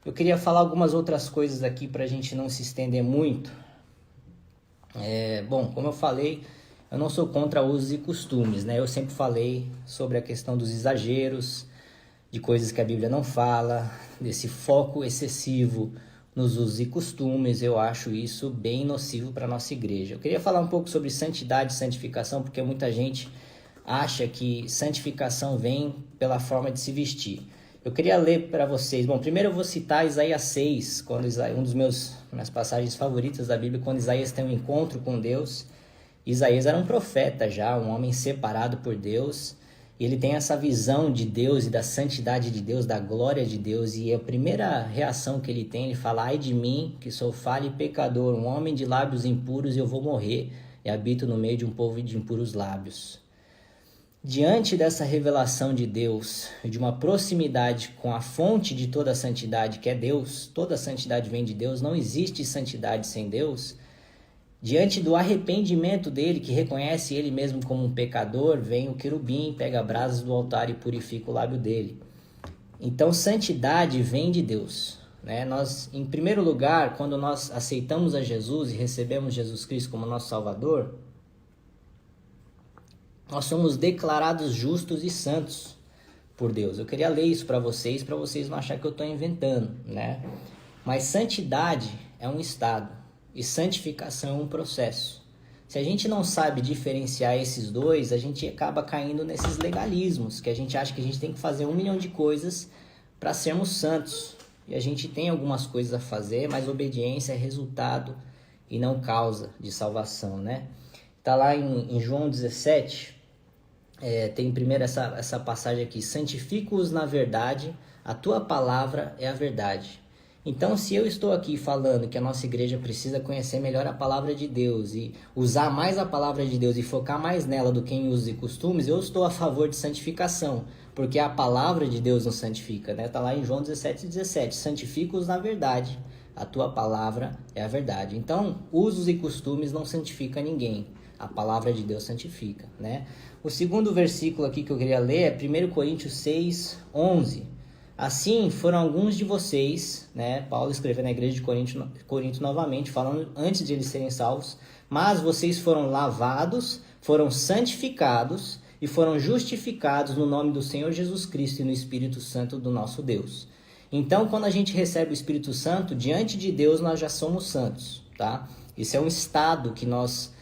Eu queria falar algumas outras coisas aqui para a gente não se estender muito. Bom, como eu falei, eu não sou contra usos e costumes, né? Eu sempre falei sobre a questão dos exageros, de coisas que a Bíblia não fala, desse foco excessivo nos usos e costumes. Eu acho isso bem nocivo para a nossa igreja. Eu queria falar um pouco sobre santidade e santificação, porque muita gente acha que santificação vem pela forma de se vestir. Eu queria ler para vocês. Bom, primeiro eu vou citar Isaías 6, quando um dos minhas passagens favoritas da Bíblia, quando Isaías tem um encontro com Deus. Isaías era um profeta já, um homem separado por Deus. E ele tem essa visão de Deus e da santidade de Deus, da glória de Deus. E a primeira reação que ele tem, ele fala: ai de mim, que sou falho e pecador, um homem de lábios impuros, e eu vou morrer, e habito no meio de um povo de impuros lábios. Diante dessa revelação de Deus, de uma proximidade com a fonte de toda a santidade, que é Deus, toda a santidade vem de Deus, não existe santidade sem Deus. Diante do arrependimento dele, que reconhece ele mesmo como um pecador, vem o querubim, pega brasas do altar e purifica o lábio dele. Então, santidade vem de Deus, né? Nós, em primeiro lugar, quando nós aceitamos a Jesus e recebemos Jesus Cristo como nosso Salvador, nós somos declarados justos e santos por Deus. Eu queria ler isso para vocês não acharem que eu estou inventando, né? Mas santidade é um estado e santificação é um processo. Se a gente não sabe diferenciar esses dois, a gente acaba caindo nesses legalismos, que a gente acha que a gente tem que fazer 1 milhão de coisas para sermos santos. E a gente tem algumas coisas a fazer, mas obediência é resultado e não causa de salvação, né? Está lá em João 17, tem primeiro essa passagem aqui: santifica-os na verdade, a tua palavra é a verdade. Então, se eu estou aqui falando que a nossa igreja precisa conhecer melhor a palavra de Deus e usar mais a palavra de Deus e focar mais nela do que em usos e costumes, eu estou a favor de santificação, porque a palavra de Deus nos santifica, né? Está lá em João 17:17, santifica-os na verdade, a tua palavra é a verdade. Então, usos e costumes não santificam ninguém, a palavra de Deus santifica, né? O segundo versículo aqui que eu queria ler é 1 Coríntios 6:11. Assim foram alguns de vocês, né? Paulo escreveu na igreja de Corinto novamente, falando antes de eles serem salvos, mas vocês foram lavados, foram santificados e foram justificados no nome do Senhor Jesus Cristo e no Espírito Santo do nosso Deus. Então, quando a gente recebe o Espírito Santo, diante de Deus nós já somos santos, tá? Isso é um estado que nós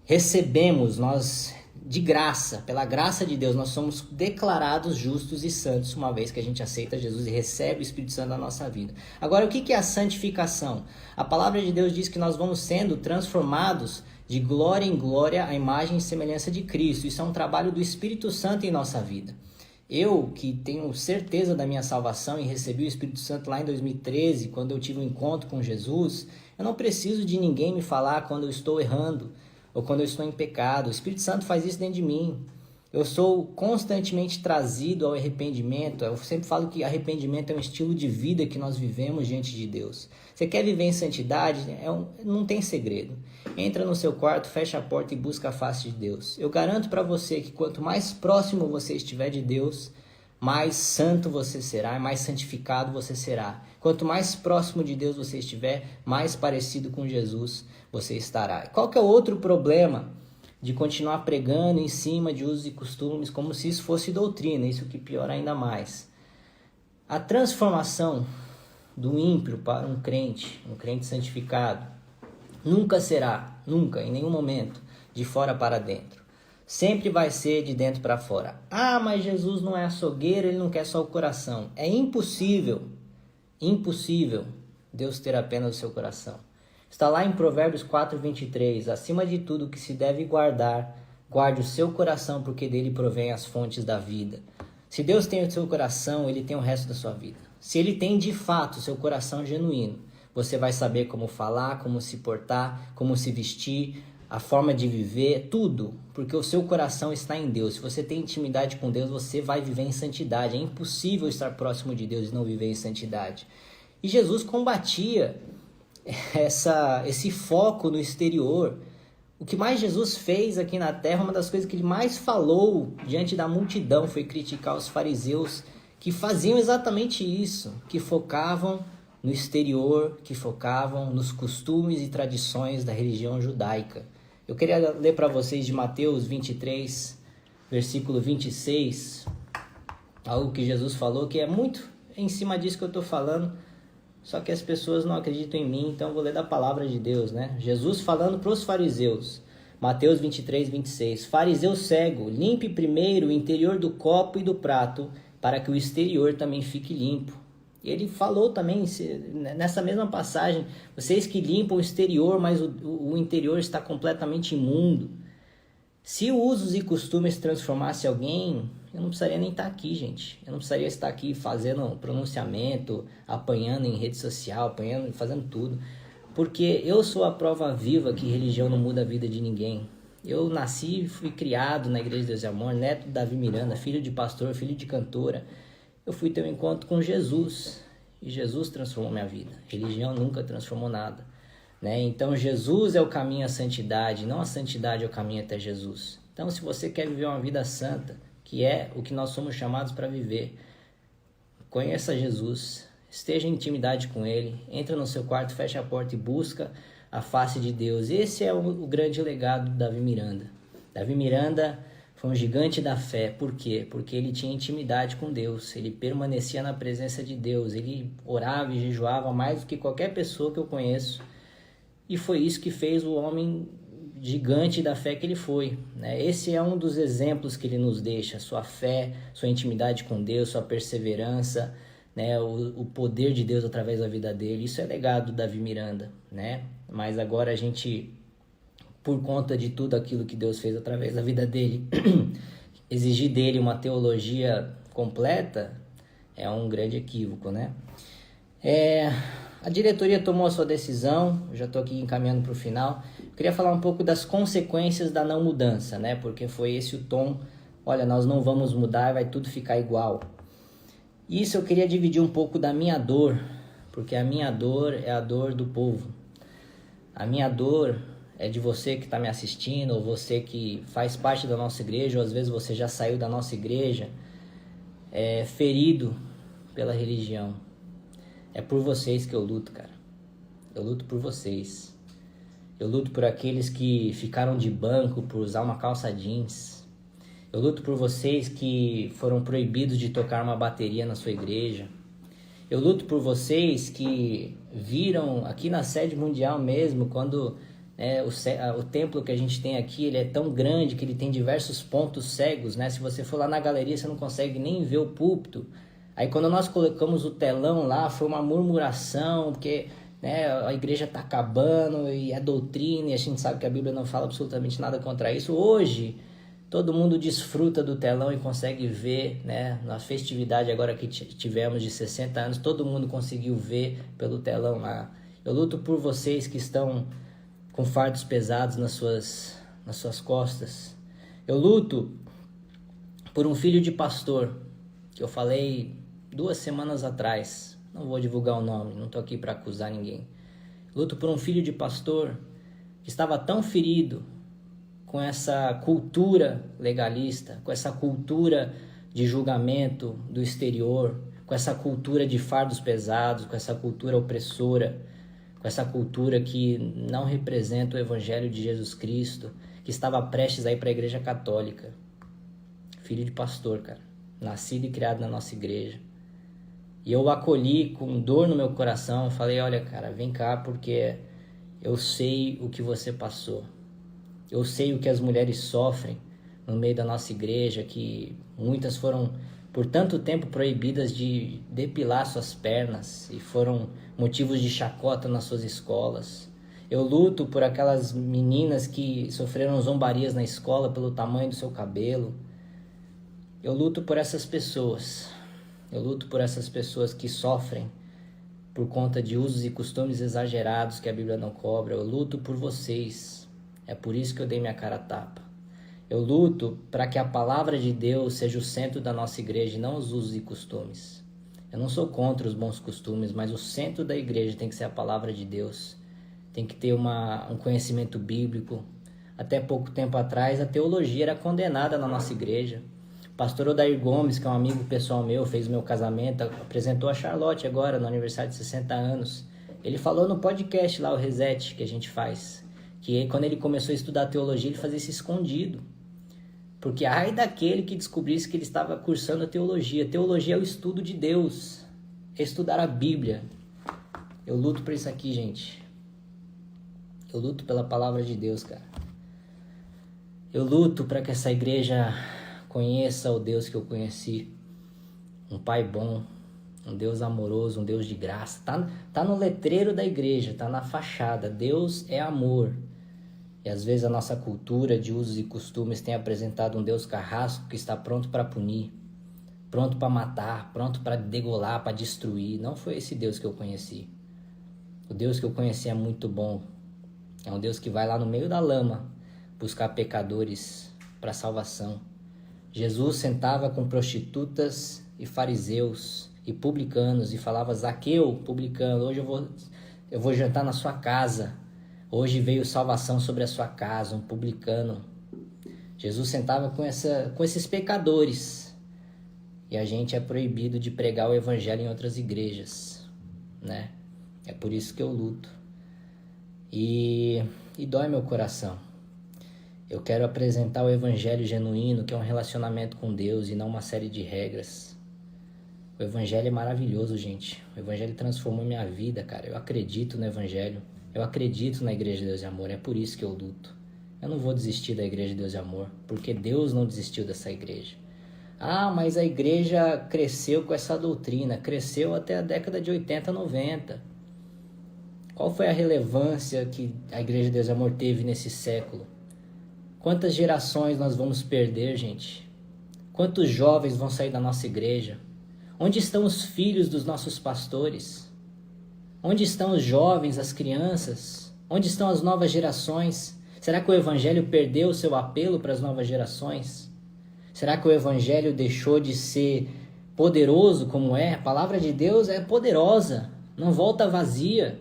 recebemos, nós de graça, pela graça de Deus, nós somos declarados justos e santos uma vez que a gente aceita Jesus e recebe o Espírito Santo na nossa vida. Agora, o que é a santificação? A palavra de Deus diz que nós vamos sendo transformados de glória em glória à imagem e semelhança de Cristo. Isso é um trabalho do Espírito Santo em nossa vida. Eu, que tenho certeza da minha salvação e recebi o Espírito Santo lá em 2013, quando eu tive um encontro com Jesus, eu não preciso de ninguém me falar quando eu estou errando ou quando eu estou em pecado. O Espírito Santo faz isso dentro de mim. Eu sou constantemente trazido ao arrependimento. Eu sempre falo que arrependimento é um estilo de vida que nós vivemos diante de Deus. Você quer viver em santidade? Não tem segredo. Entra no seu quarto, fecha a porta e busca a face de Deus. Eu garanto para você que quanto mais próximo você estiver de Deus, mais santo você será, mais santificado você será. Quanto mais próximo de Deus você estiver, mais parecido com Jesus você estará. Qual que é o outro problema de continuar pregando em cima de usos e costumes como se isso fosse doutrina? Isso que piora ainda mais. A transformação do ímpio para um crente santificado, nunca será, nunca, em nenhum momento, de fora para dentro. Sempre vai ser de dentro para fora. Ah, mas Jesus não é açougueiro, ele não quer só o coração. É impossível Deus ter apenas o seu coração. Está lá em Provérbios 4:23, acima de tudo que se deve guardar, guarde o seu coração, porque dele provém as fontes da vida. Se Deus tem o seu coração, ele tem o resto da sua vida. Se ele tem de fato o seu coração genuíno, você vai saber como falar, como se portar, como se vestir, a forma de viver, tudo, porque o seu coração está em Deus. Se você tem intimidade com Deus, você vai viver em santidade. É impossível estar próximo de Deus e não viver em santidade. E Jesus combatia esse foco no exterior. O que mais Jesus fez aqui na terra, uma das coisas que ele mais falou diante da multidão, foi criticar os fariseus que faziam exatamente isso, que focavam no exterior que focavam nos costumes e tradições da religião judaica. Eu queria ler para vocês de Mateus 23, versículo 26, algo que Jesus falou que é muito em cima disso que eu estou falando, só que as pessoas não acreditam em mim, então eu vou ler da palavra de Deus, né? Jesus falando para os fariseus, Mateus 23, 26. Fariseu cego, limpe primeiro o interior do copo e do prato, para que o exterior também fique limpo. E ele falou também, nessa mesma passagem, vocês que limpam o exterior, mas o interior está completamente imundo. Se usos e costumes transformasse alguém, eu não precisaria nem estar aqui, gente. Eu não precisaria estar aqui fazendo pronunciamento, apanhando em rede social, apanhando, fazendo tudo. Porque eu sou a prova viva que religião não muda a vida de ninguém. Eu nasci e fui criado na Igreja de Deus e Amor, neto de Davi Miranda, filho de pastor, filho de cantora. Eu fui ter um encontro com Jesus e Jesus transformou minha vida. Religião nunca transformou nada, né? Então Jesus é o caminho à santidade, não a santidade é o caminho até Jesus. Então se você quer viver uma vida santa, que é o que nós somos chamados para viver, conheça Jesus, esteja em intimidade com Ele, entra no seu quarto, fecha a porta e busca a face de Deus. Esse é o grande legado de Davi Miranda. Davi Miranda foi um gigante da fé. Por quê? Porque ele tinha intimidade com Deus, ele permanecia na presença de Deus, ele orava e jejuava mais do que qualquer pessoa que eu conheço. E foi isso que fez o homem gigante da fé que ele foi, né? Esse é um dos exemplos que ele nos deixa, sua fé, sua intimidade com Deus, sua perseverança, né? O poder de Deus através da vida dele. Isso é legado do Davi Miranda, né? Mas agora a gente, por conta de tudo aquilo que Deus fez através da vida dele, exigir dele uma teologia completa é um grande equívoco, né? A diretoria tomou a sua decisão, eu já estou aqui encaminhando para o final. Eu queria falar um pouco das consequências da não mudança, né? Porque foi esse o tom, olha, nós não vamos mudar, vai tudo ficar igual. Isso eu queria dividir um pouco da minha dor, porque a minha dor é a dor do povo. A minha dor é de você que está me assistindo, ou você que faz parte da nossa igreja, ou às vezes você já saiu da nossa igreja, ferido pela religião. É por vocês que eu luto, cara. Eu luto por vocês. Eu luto por aqueles que ficaram de banco por usar uma calça jeans. Eu luto por vocês que foram proibidos de tocar uma bateria na sua igreja. Eu luto por vocês que viram aqui na sede mundial mesmo, quando o templo que a gente tem aqui, ele é tão grande que ele tem diversos pontos cegos, né? Se você for lá na galeria, você não consegue nem ver o púlpito. Aí quando nós colocamos o telão lá, foi uma murmuração, porque a igreja está acabando e é doutrina, e a gente sabe que a Bíblia não fala absolutamente nada contra isso. Hoje, todo mundo desfruta do telão e consegue ver, né? Na festividade agora que tivemos de 60 anos, todo mundo conseguiu ver pelo telão lá. Eu luto por vocês que estão com fardos pesados nas suas costas. Eu luto por um filho de pastor, que eu falei 2 semanas atrás. Não vou divulgar o nome, não estou aqui para acusar ninguém. Luto por um filho de pastor que estava tão ferido com essa cultura legalista, com essa cultura de julgamento do exterior, com essa cultura de fardos pesados, com essa cultura opressora, com essa cultura que não representa o Evangelho de Jesus Cristo, que estava prestes a ir para a Igreja Católica. Filho de pastor, cara. Nascido e criado na nossa igreja. E eu o acolhi com dor no meu coração. Falei, olha, cara, vem cá porque eu sei o que você passou. Eu sei o que as mulheres sofrem no meio da nossa igreja, que muitas foram por tanto tempo proibidas de depilar suas pernas e foram motivos de chacota nas suas escolas. Eu luto por aquelas meninas que sofreram zombarias na escola pelo tamanho do seu cabelo. Eu luto por essas pessoas. Eu luto por essas pessoas que sofrem por conta de usos e costumes exagerados que a Bíblia não cobra. Eu luto por vocês. É por isso que eu dei minha cara a tapa. Eu luto para que a palavra de Deus seja o centro da nossa igreja e não os usos e costumes. Eu não sou contra os bons costumes, mas o centro da igreja tem que ser a palavra de Deus. Tem que ter um conhecimento bíblico. Até pouco tempo atrás, a teologia era condenada na nossa igreja. Pastor Odair Gomes, que é um amigo pessoal meu, fez o meu casamento, apresentou a Charlotte agora, no aniversário de 60 anos. Ele falou no podcast lá, o Reset, que a gente faz, que quando ele começou a estudar teologia, ele fazia isso escondido. Porque ai daquele que descobrisse que ele estava cursando a teologia. Teologia é o estudo de Deus, é estudar a Bíblia. Eu luto por isso aqui, gente. Eu luto pela palavra de Deus, cara. Eu luto para que essa igreja conheça o Deus que eu conheci. Um Pai bom, um Deus amoroso, um Deus de graça. Tá no letreiro da igreja, tá na fachada. Deus é amor. E às vezes a nossa cultura de usos e costumes tem apresentado um Deus carrasco que está pronto para punir, pronto para matar, pronto para degolar, para destruir. Não foi esse Deus que eu conheci. O Deus que eu conheci é muito bom. É um Deus que vai lá no meio da lama buscar pecadores para salvação. Jesus sentava com prostitutas e fariseus e publicanos e falava: Zaqueu, publicano, hoje eu vou jantar na sua casa. Hoje veio salvação sobre a sua casa, um publicano. Jesus sentava com esses pecadores. E a gente é proibido de pregar o evangelho em outras igrejas, né? É por isso que eu luto. E dói meu coração. Eu quero apresentar o evangelho genuíno, que é um relacionamento com Deus e não uma série de regras. O evangelho é maravilhoso, gente. O evangelho transformou minha vida, cara. Eu acredito no evangelho. Eu acredito na Igreja de Deus e Amor, é por isso que eu luto. Eu não vou desistir da Igreja de Deus e Amor, porque Deus não desistiu dessa igreja. Ah, mas a igreja cresceu com essa doutrina, cresceu até a década de 80, 90. Qual foi a relevância que a Igreja de Deus e Amor teve nesse século? Quantas gerações nós vamos perder, gente? Quantos jovens vão sair da nossa igreja? Onde estão os filhos dos nossos pastores? Onde estão os jovens, as crianças? Onde estão as novas gerações? Será que o evangelho perdeu o seu apelo para as novas gerações? Será que o evangelho deixou de ser poderoso como é? A palavra de Deus é poderosa, não volta vazia.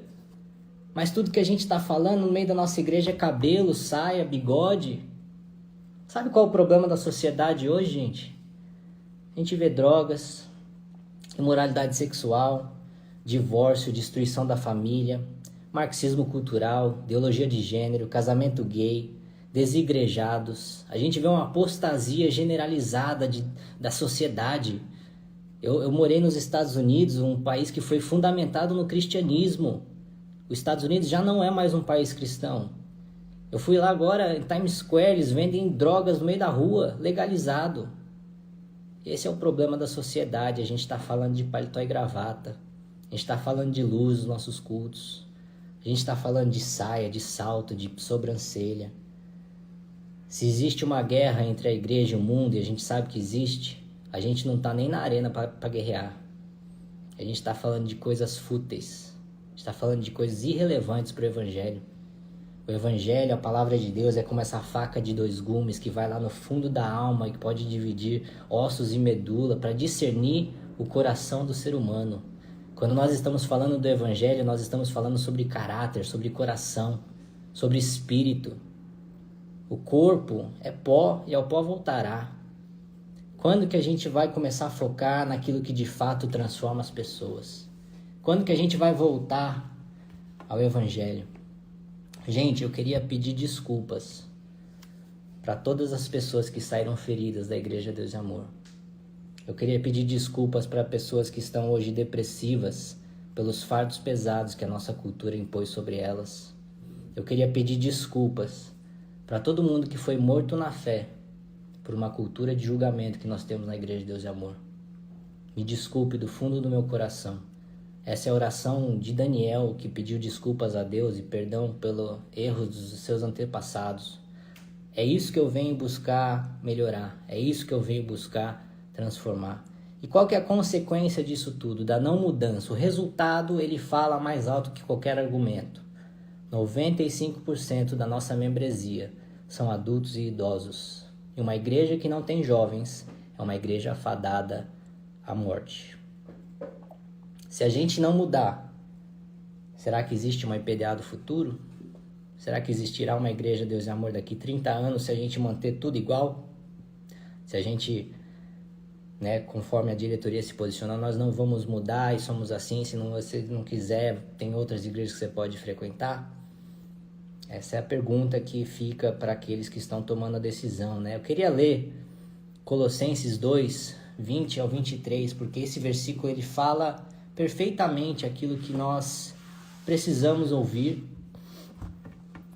Mas tudo que a gente está falando no meio da nossa igreja é cabelo, saia, bigode. Sabe qual é o problema da sociedade hoje, gente? A gente vê drogas, imoralidade sexual, divórcio, destruição da família, marxismo cultural, ideologia de gênero, casamento gay, desigrejados. A gente vê uma apostasia generalizada da sociedade. Eu morei nos Estados Unidos, um país que foi fundamentado no cristianismo. Os Estados Unidos já não é mais um país cristão. Eu fui lá agora, em Times Square, eles vendem drogas no meio da rua, legalizado. Esse é o problema da sociedade. A gente está falando de paletó e gravata. A gente está falando de luz nos nossos cultos. A gente está falando de saia, de salto, de sobrancelha. Se existe uma guerra entre a igreja e o mundo, e a gente sabe que existe, a gente não está nem na arena para guerrear. A gente está falando de coisas fúteis. A gente está falando de coisas irrelevantes para o evangelho. O evangelho, a palavra de Deus, é como essa faca de dois gumes que vai lá no fundo da alma e que pode dividir ossos e medula para discernir o coração do ser humano. Quando nós estamos falando do evangelho, nós estamos falando sobre caráter, sobre coração, sobre espírito. O corpo é pó e ao pó voltará. Quando que a gente vai começar a focar naquilo que de fato transforma as pessoas? Quando que a gente vai voltar ao evangelho? Gente, eu queria pedir desculpas para todas as pessoas que saíram feridas da Igreja Deus e Amor. Eu queria pedir desculpas para pessoas que estão hoje depressivas pelos fardos pesados que a nossa cultura impôs sobre elas. Eu queria pedir desculpas para todo mundo que foi morto na fé por uma cultura de julgamento que nós temos na Igreja de Deus e Amor. Me desculpe do fundo do meu coração. Essa é a oração de Daniel, que pediu desculpas a Deus e perdão pelo erro dos seus antepassados. É isso que eu venho buscar melhorar. É isso que eu venho buscar transformar. E qual que é a consequência disso tudo? Da não mudança. O resultado, ele fala mais alto que qualquer argumento. 95% da nossa membresia são adultos e idosos. E uma igreja que não tem jovens é uma igreja fadada à morte. Se a gente não mudar, será que existe uma IPDA do futuro? Será que existirá uma Igreja Deus e Amor daqui 30 anos se a gente manter tudo igual? Se a gente né, conforme a diretoria se posiciona, nós não vamos mudar e somos assim, se você não quiser, tem outras igrejas que você pode frequentar? Essa é a pergunta que fica para aqueles que estão tomando a decisão, né? Eu queria ler Colossenses 2, 20 ao 23, porque esse versículo ele fala perfeitamente aquilo que nós precisamos ouvir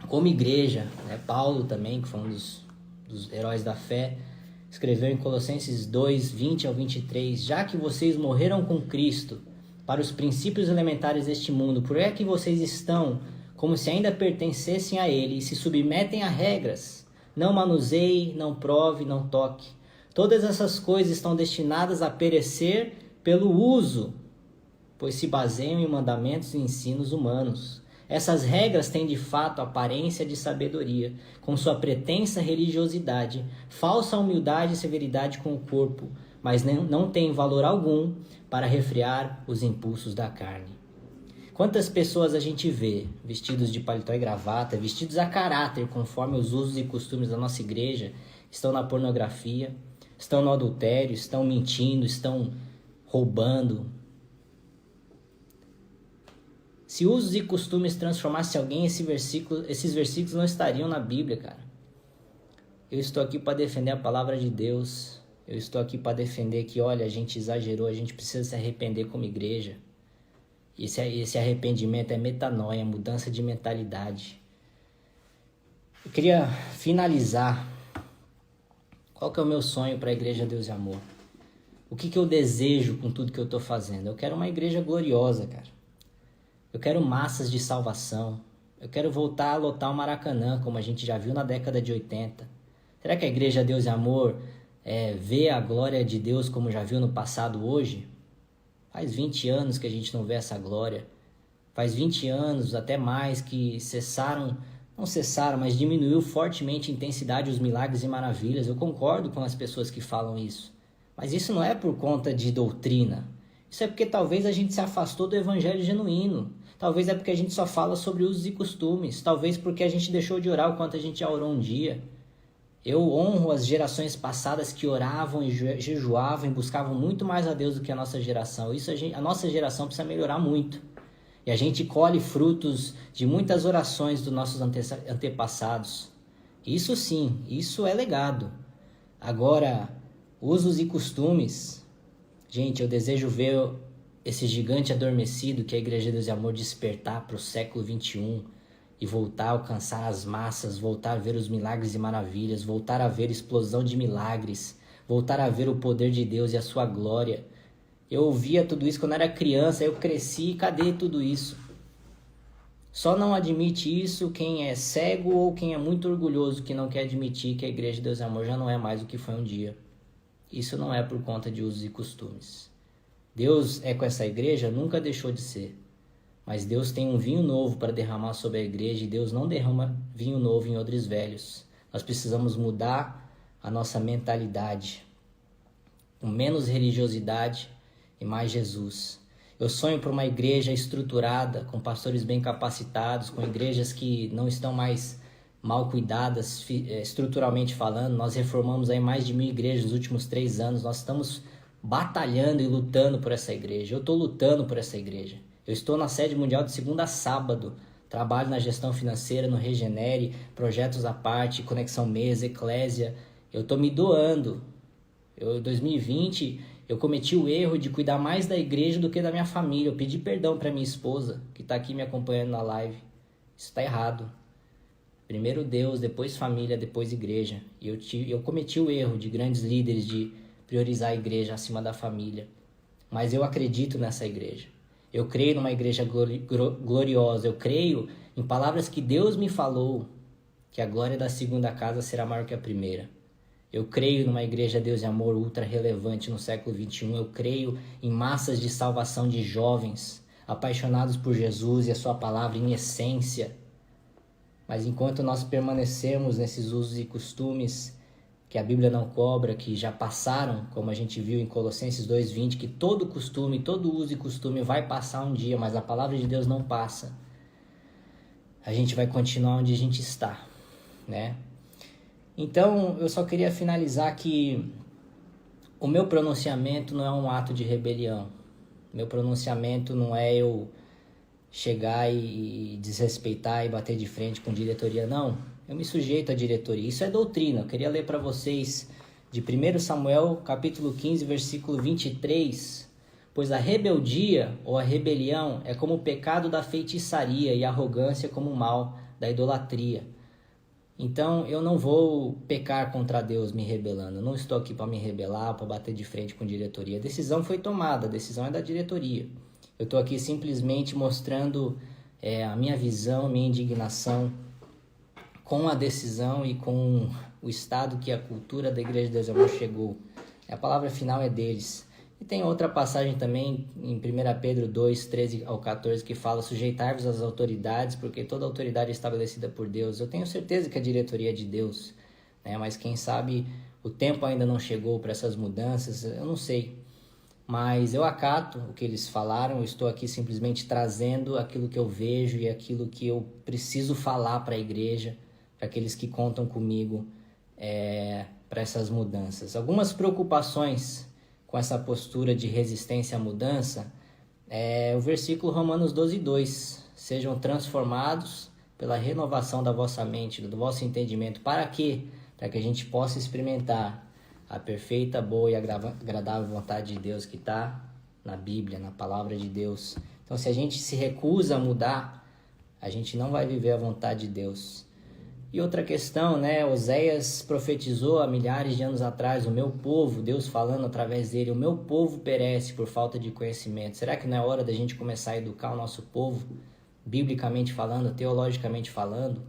como igreja, né? Paulo também, que foi um dos heróis da fé, escreveu em Colossenses 2, 20 ao 23, já que vocês morreram com Cristo para os princípios elementares deste mundo, por que vocês estão como se ainda pertencessem a ele e se submetem a regras? Não manuseie, não prove, não toque. Todas essas coisas estão destinadas a perecer pelo uso, pois se baseiam em mandamentos e ensinos humanos. Essas regras têm de fato aparência de sabedoria, com sua pretensa religiosidade, falsa humildade e severidade com o corpo, mas não têm valor algum para refrear os impulsos da carne. Quantas pessoas a gente vê vestidos de paletó e gravata, vestidos a caráter, conforme os usos e costumes da nossa igreja, estão na pornografia, estão no adultério, estão mentindo, estão roubando. Se usos e costumes transformassem alguém, esses versículos não estariam na Bíblia, cara. Eu estou aqui para defender a palavra de Deus. Eu estou aqui para defender que, olha, a gente exagerou, a gente precisa se arrepender como igreja. Esse arrependimento é metanoia, mudança de mentalidade. Eu queria finalizar. Qual que é o meu sonho para a Igreja Deus e Amor? O que eu desejo com tudo que eu estou fazendo? Eu quero uma igreja gloriosa, cara. Eu quero massas de salvação. Eu quero voltar a lotar o Maracanã, como a gente já viu na década de 80. Será que a Igreja Deus e Amor vê a glória de Deus como já viu no passado hoje? Faz 20 anos que a gente não vê essa glória. Faz 20 anos, até mais, que não cessaram, mas diminuiu fortemente a intensidade dos milagres e maravilhas. Eu concordo com as pessoas que falam isso. Mas isso não é por conta de doutrina. Isso é porque talvez a gente se afastou do evangelho genuíno. Talvez é porque a gente só fala sobre usos e costumes. Talvez porque a gente deixou de orar o quanto a gente já orou um dia. Eu honro as gerações passadas que oravam e jejuavam e buscavam muito mais a Deus do que a nossa geração. A nossa geração precisa melhorar muito. E a gente colhe frutos de muitas orações dos nossos antepassados. Isso sim, isso é legado. Agora, usos e costumes. Gente, eu desejo ver esse gigante adormecido que é a Igreja de Deus e Amor despertar para o século 21 e voltar a alcançar as massas, voltar a ver os milagres e maravilhas, voltar a ver explosão de milagres, voltar a ver o poder de Deus e a sua glória. Eu ouvia tudo isso quando era criança, eu cresci, cadê tudo isso? Só não admite isso quem é cego ou quem é muito orgulhoso, que não quer admitir que a Igreja de Deus e Amor já não é mais o que foi um dia. Isso não é por conta de usos e costumes. Deus é com essa igreja, nunca deixou de ser. Mas Deus tem um vinho novo para derramar sobre a igreja e Deus não derrama vinho novo em odres velhos. Nós precisamos mudar a nossa mentalidade. Com menos religiosidade e mais Jesus. Eu sonho por uma igreja estruturada, com pastores bem capacitados, com igrejas que não estão mais mal cuidadas, estruturalmente falando. Nós reformamos aí mais de 1.000 igrejas nos últimos 3 anos. Nós estamos batalhando e lutando por essa igreja. Eu estou lutando por essa igreja. Eu estou na sede mundial de segunda a sábado. Trabalho na gestão financeira, no Regenere, projetos à parte, Conexão Mesa, Eclésia. Eu estou me doando. Em 2020, eu cometi o erro de cuidar mais da igreja do que da minha família. Eu pedi perdão para minha esposa, que está aqui me acompanhando na live. Isso está errado. Primeiro Deus, depois família, depois igreja. E eu cometi o erro de grandes líderes de priorizar a igreja acima da família. Mas eu acredito nessa igreja. Eu creio numa igreja gloriosa. Eu creio em palavras que Deus me falou, que a glória da segunda casa será maior que a primeira. Eu creio numa igreja Deus e Amor ultra relevante no século 21. Eu creio em massas de salvação de jovens apaixonados por Jesus e a sua palavra em essência. Mas enquanto nós permanecermos nesses usos e costumes que a Bíblia não cobra, que já passaram, como a gente viu em Colossenses 2:20, que todo costume, todo uso e costume vai passar um dia, mas a palavra de Deus não passa. A gente vai continuar onde a gente está, né? Então, eu só queria finalizar que O meu pronunciamento não é um ato de rebelião. Meu pronunciamento não é eu chegar e desrespeitar e bater de frente com diretoria, não. Eu me sujeito à diretoria. Isso é doutrina. Eu queria ler para vocês de 1 Samuel, capítulo 15, versículo 23. Pois a rebeldia ou a rebelião é como o pecado da feitiçaria e a arrogância como o mal da idolatria. Então eu não vou pecar contra Deus me rebelando. Eu não estou aqui para me rebelar, para bater de frente com diretoria. A decisão foi tomada, a decisão é da diretoria. Eu estou aqui simplesmente mostrando a minha visão, minha indignação com a decisão e com o estado que a cultura da Igreja de Deus Amor chegou. A palavra final é deles. E tem outra passagem também em 1 Pedro 2, 13 ao 14, que fala: sujeitar-vos às autoridades, porque toda autoridade é estabelecida por Deus. Eu tenho certeza que a diretoria é de Deus, né? Mas quem sabe o tempo ainda não chegou para essas mudanças, eu não sei. Mas eu acato o que eles falaram, eu estou aqui simplesmente trazendo aquilo que eu vejo e aquilo que eu preciso falar para a igreja, para aqueles que contam comigo para essas mudanças. Algumas preocupações com essa postura de resistência à mudança o versículo Romanos 12, 2. Sejam transformados pela renovação da vossa mente, do vosso entendimento. Para quê? Para que a gente possa experimentar a perfeita, boa e agradável vontade de Deus que está na Bíblia, na palavra de Deus. Então, se a gente se recusa a mudar, a gente não vai viver a vontade de Deus. E outra questão, Oséias profetizou há milhares de anos atrás: o meu povo, Deus falando através dele, o meu povo perece por falta de conhecimento. Será que não é hora da gente começar a educar o nosso povo, biblicamente falando, teologicamente falando?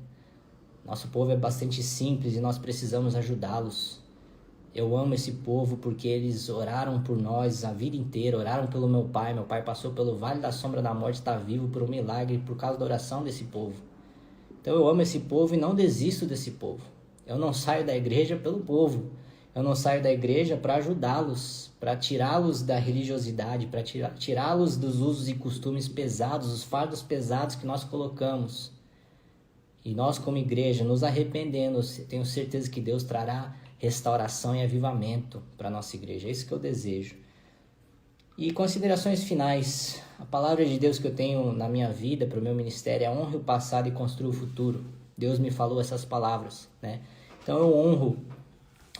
Nosso povo é bastante simples e nós precisamos ajudá-los. Eu amo esse povo porque eles oraram por nós a vida inteira, oraram pelo meu pai. Meu pai passou pelo vale da sombra da morte, está vivo por um milagre, por causa da oração desse povo. Então eu amo esse povo e não desisto desse povo. Eu não saio da igreja pelo povo. Eu não saio da igreja para ajudá-los, para tirá-los da religiosidade, para tirá-los dos usos e costumes pesados, os fardos pesados que nós colocamos. E nós, como igreja, nos arrependendo, tenho certeza que Deus trará restauração e avivamento para a nossa igreja. É isso que eu desejo. E considerações finais. A palavra de Deus que eu tenho na minha vida, para o meu ministério, é: honre o passado e construa o futuro. Deus me falou essas palavras, Então eu honro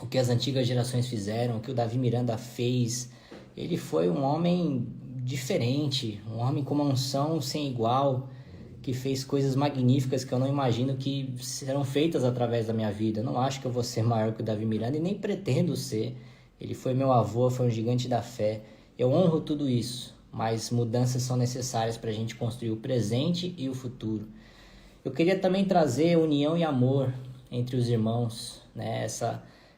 o que as antigas gerações fizeram, o que o Davi Miranda fez. Ele foi um homem diferente, um homem com uma unção sem igual, que fez coisas magníficas que eu não imagino que serão feitas através da minha vida. Eu não acho que eu vou ser maior que o Davi Miranda e nem pretendo ser. Ele foi meu avô, foi um gigante da fé. Eu honro tudo isso, mas mudanças são necessárias para a gente construir o presente e o futuro. Eu queria também trazer união e amor entre os irmãos,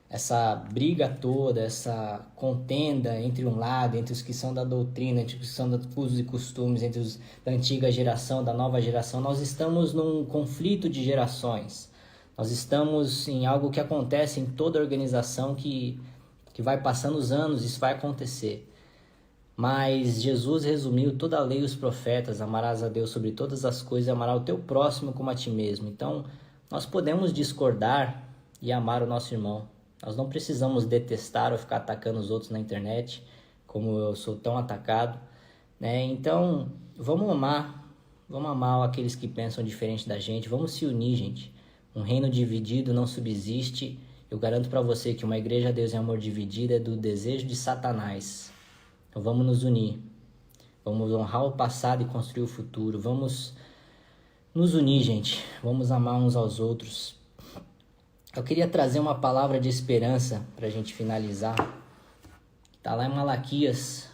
essa briga toda, essa contenda entre um lado, entre os que são da doutrina, entre os que são dos usos e costumes, entre os da antiga geração, da nova geração. Nós estamos num conflito de gerações. Nós estamos em algo que acontece em toda organização que vai passando os anos, isso vai acontecer. Mas Jesus resumiu toda a lei e os profetas: amarás a Deus sobre todas as coisas e amarás o teu próximo como a ti mesmo. Então, nós podemos discordar e amar o nosso irmão. Nós não precisamos detestar ou ficar atacando os outros na internet, como eu sou tão atacado, Então, vamos amar aqueles que pensam diferente da gente, vamos se unir, gente. Um reino dividido não subsiste. Eu garanto para você que uma igreja a Deus em amor dividida é do desejo de Satanás. Então vamos nos unir, vamos honrar o passado e construir o futuro, vamos nos unir, gente, vamos amar uns aos outros. Eu queria trazer uma palavra de esperança para a gente finalizar. Está lá em Malaquias,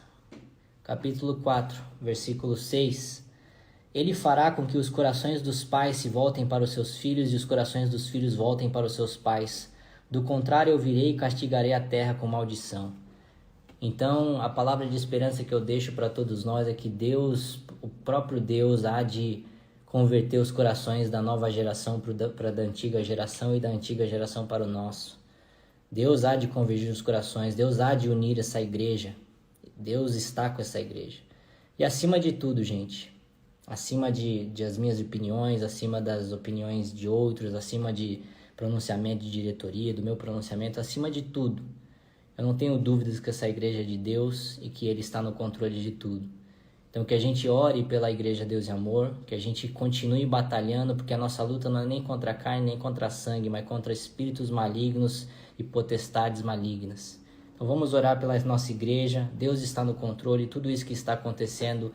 capítulo 4, versículo 6. Ele fará com que os corações dos pais se voltem para os seus filhos e os corações dos filhos voltem para os seus pais. Do contrário, eu virei e castigarei a terra com maldição. Então, a palavra de esperança que eu deixo para todos nós é que Deus, o próprio Deus, há de converter os corações da nova geração para da antiga geração e da antiga geração para o nosso. Deus há de convergir os corações, Deus há de unir essa igreja. Deus está com essa igreja. E acima de tudo, gente, acima de as minhas opiniões, acima das opiniões de outros, acima de pronunciamento de diretoria, do meu pronunciamento, acima de tudo, Eu não tenho dúvidas que essa igreja é de Deus e que Ele está no controle de tudo. Então que a gente ore pela igreja Deus e Amor, que a gente continue batalhando, porque a nossa luta não é nem contra a carne, nem contra sangue, mas contra espíritos malignos e potestades malignas. Então vamos orar pela nossa igreja. Deus está no controle, tudo isso que está acontecendo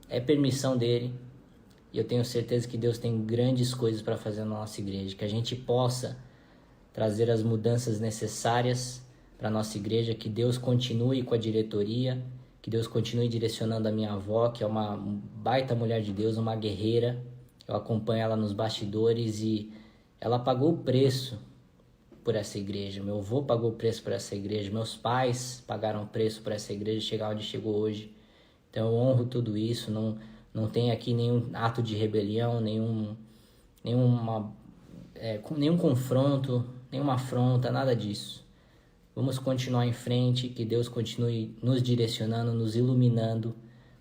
é permissão dele. E eu tenho certeza que Deus tem grandes coisas para fazer na nossa igreja, que a gente possa trazer as mudanças necessárias para a nossa igreja, que Deus continue com a diretoria, que Deus continue direcionando a minha avó, que é uma baita mulher de Deus, uma guerreira. Eu acompanho ela nos bastidores e ela pagou o preço por essa igreja. Meu avô pagou o preço por essa igreja, meus pais pagaram o preço por essa igreja chegar onde chegou hoje. Então eu honro tudo isso, não tem aqui nenhum ato de rebelião, nenhum confronto, nenhuma afronta, nada disso. Vamos continuar em frente, que Deus continue nos direcionando, nos iluminando,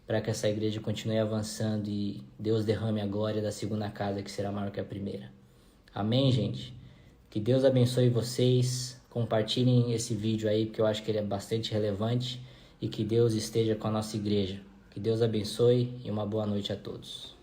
para que essa igreja continue avançando e Deus derrame a glória da segunda casa, que será maior que a primeira. Amém, gente? Que Deus abençoe vocês, compartilhem esse vídeo aí, porque eu acho que ele é bastante relevante, e que Deus esteja com a nossa igreja. Que Deus abençoe e uma boa noite a todos.